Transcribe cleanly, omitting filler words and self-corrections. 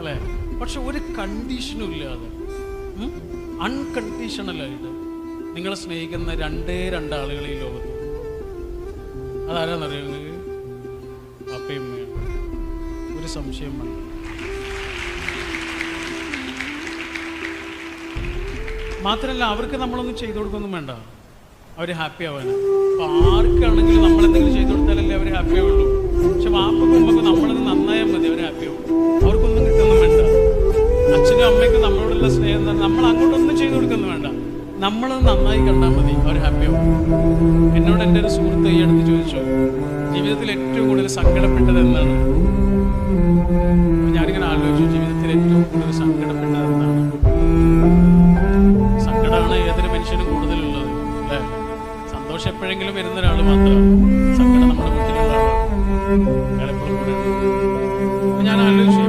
അല്ലേ? പക്ഷെ ഒരു കണ്ടീഷനും ഇല്ലാതെ അൺകണ്ടീഷണലായിട്ട് നിങ്ങളെ സ്നേഹിക്കുന്ന രണ്ട് ആളുകൾ ഈ ലോകത്ത്. അതാരാന്നറിയോ നിങ്ങൾക്ക്? അപ്പയും അമ്മയും. ഒരു സംശയം വേണ്ട. മാത്രമല്ല അവർക്ക് നമ്മളൊന്നും ചെയ്തു കൊടുക്കൊന്നും വേണ്ട, അവർ ഹാപ്പി ആവാൻ. അപ്പം ആർക്കാണെങ്കിലും നമ്മളെന്തെങ്കിലും ചെയ്തു കൊടുത്താലല്ലേ അവർ ഹാപ്പി ആവുള്ളൂ. പക്ഷെ വാപ്പക്കും ഉമ്മക്കും നമ്മളത് നന്നായാൽ മതി, അവർ ഹാപ്പി ആവും. അവർക്കൊന്നും കിട്ടുന്നും വേണ്ട. അച്ഛനും അമ്മയ്ക്കും നമ്മളോടുള്ള സ്നേഹം എന്ന് പറഞ്ഞാൽ നമ്മൾ അങ്ങോട്ടൊന്നും ചെയ്തു കൊടുക്കൊന്നും വേണ്ട, നമ്മളത് നന്നായി കണ്ടാൽ മതി, അവർ ഹാപ്പി ആവും. എന്നോട് എൻ്റെ ഒരു സുഹൃത്ത് ഈ അടുത്ത് ചോദിച്ചു, ജീവിതത്തിൽ ഏറ്റവും കൂടുതൽ സങ്കടപ്പെട്ടത് എന്നാണ്. ഞാനിങ്ങനെ ആലോചിച്ചു, ജീവിതത്തിൽ ഏറ്റവും കൂടുതൽ സങ്കടപ്പെട്ടത് എന്താണ്? സങ്കടമാണ് ഏതൊരു മനുഷ്യനും കൂടുതലുള്ളത്, അല്ലേ? സന്തോഷം എപ്പോഴെങ്കിലും വരുന്ന ഒരാൾ മാത്രമാണ്. സങ്കടം നമ്മുടെ വീട്ടിലുള്ള ആളാണ്, അയാളെപ്പോഴും കൂടെ. ഞാൻ ആലോചിച്ചു